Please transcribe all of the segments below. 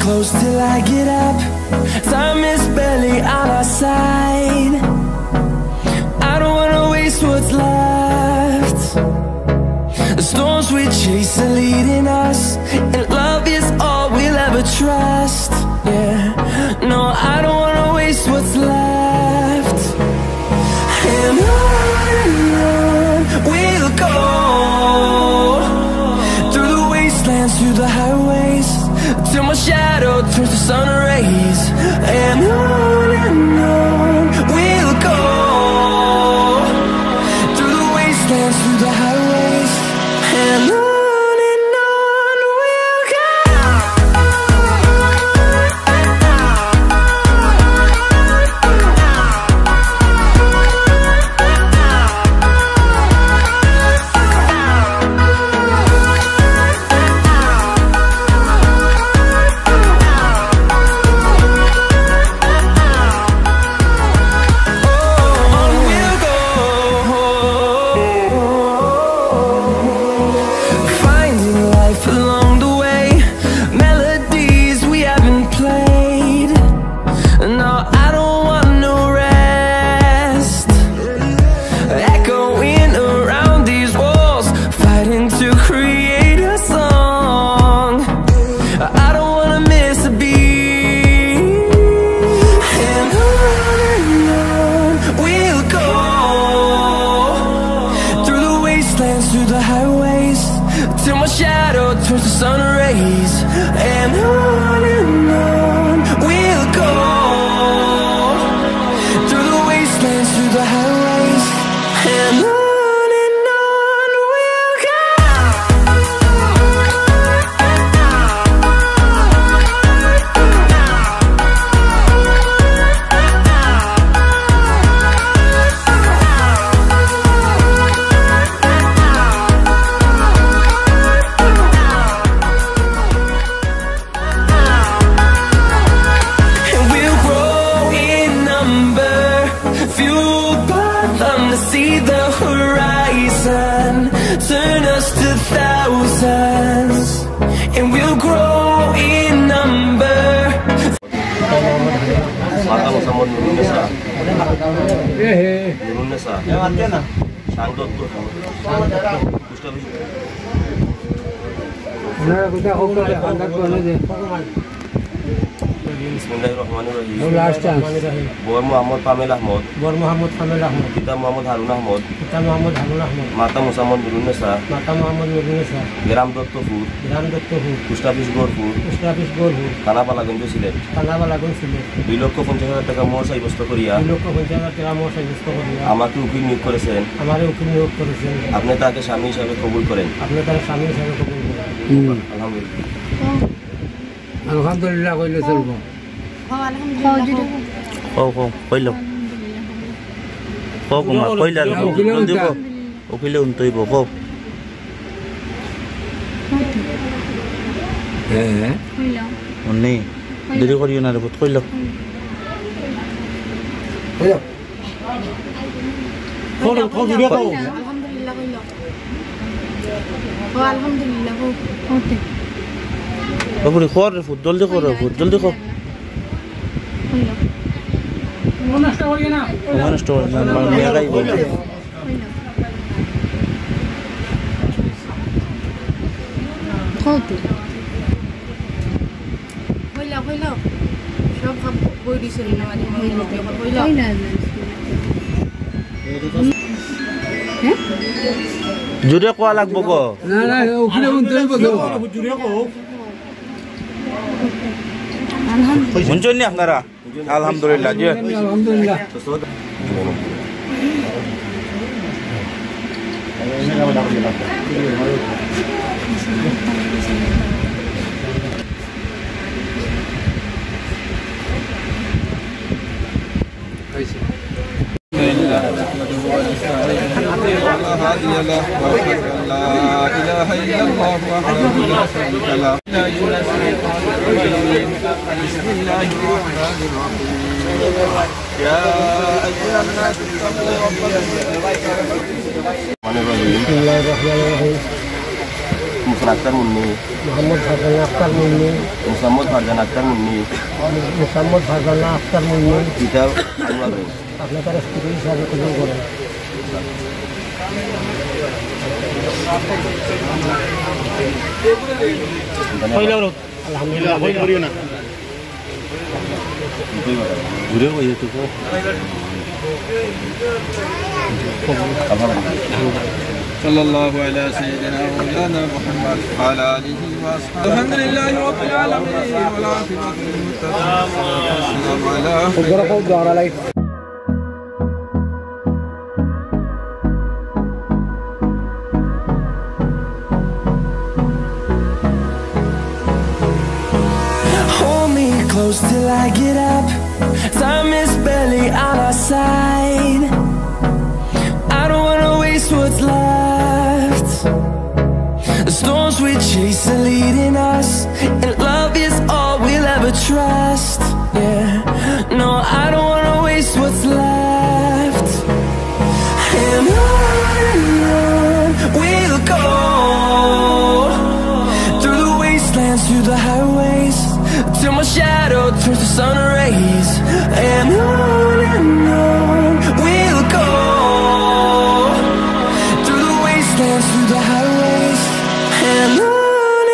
Close till I get up. Time is barely on our side. I don't wanna waste what's left. The storms we chase are leading us, and love is all we'll ever trust. Yeah, no, I don't wanna waste what's left. And on we'll go, through the wastelands, through the highways, till my shadow turns to sun rays. And on we'll go, through the wastelands, through the highways, and on we'll go. Through the highways, till my shadow turns to sun rays. And on we'll go, through the wastelands, through the highways, and on we'll go. See the horizon, turn us to thousands, and we'll grow in number. Bismillahirrahmanirrahim. Boya Muhammad Famel Ahmad. Kita Muhammad Harun Ahmad. Mata Muhammad Nurunesa. Gram Dottopur. Kustafish Gorpur. Kana Balagunj Sylhet. 2 লক্ষ 50,000 টাকা মোহর সাব্যস্ত করিয়া আমাকে উকিল নিয়োগ করেছেন। আপনি তাকে স্বামী হিসাবে কবুল করেন। আলহামদুলিল্লাহ। আলহামদুলিল্লাহ কইলে চলবো। কইল কইলা উকিলে উন্তইব কও। হ্যাঁ অন্নে দেরি করিও না রে কইল কইল আলহামদুলিল্লাহ কও। আলহামদুলিল্লাহ কও। বাবুরে খর রে ফুট জলদি কর ফুট জলদি কর। নষ্ট করিও না। নষ্ট না নিয়ে গাই বল। কত কইলা সব বই দিছিল না মানে কইলা হ্যাঁ জুরে কোয়া লাগবো গো। না না ওখানে উন্তইব গো। জুরে কো আলহামদুলিল্লাহ শুনছেন নি আপনারা? আলহামদুলিল্লাহ জি আলহামদুলিল্লাহ। لا إله إلا الله وحده لا شريك له بسم الله الرحمن الرحيم يا أيها الناس اتقوا ربكم Bismillahirrahmanirrahim. Muhammad Munni. Muhammad Farzana Akhtar Munni. Muhammad Farzana Akhtar Munni. Muhammad Farzana Akhtar Munni. Kita Allah beri. আপনাদের স্ত্রী হিসাবে কবুল করেন। আলহামদুলিল্লাহ ভয় করিও না ঘুরে ওই তো صلى الله على سيدنا مولانا محمد وعلى آله وأصحابه الحمد لله رب العالمين والعاقبة للمتقين والسلام على close till I get up. Time is barely on our side. I don't wanna waste what's left. The storms we chase are leading us, and love is all we'll ever trust. Yeah, no, I don't wanna waste what's left. And on we'll go, through the wastelands, through the highways, till my shadow turns to sun rays. And on we'll go, through the wastelands, through the highways. And on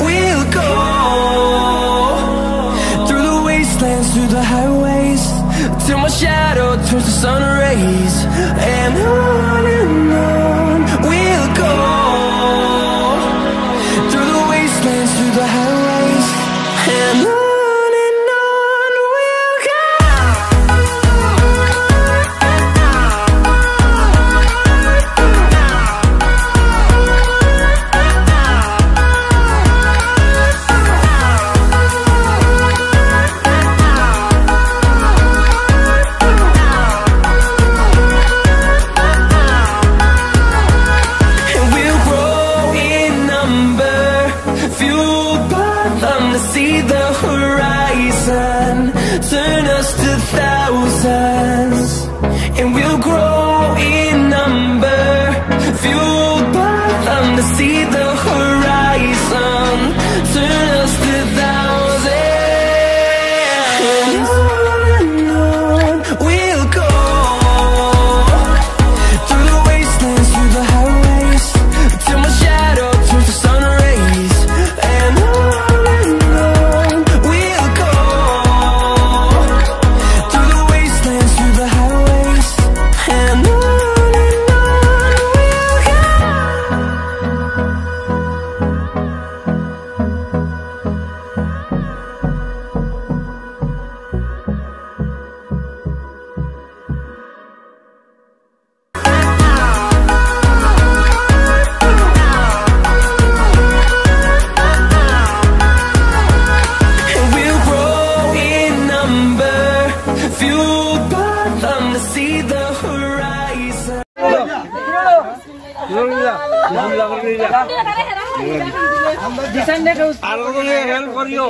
we'll go. Through the highways, till my shadow turns to sun rays. And on we'll go, through the wastelands, through the highways. And on we'll go. See the horizon, turn us to thousands, and we'll grow in number, fueled by them to see the horizon, turn us to thousands. And on we'll go, through the wastelands, through the highways, till my shadow turns to sun rays. And আর help করিও।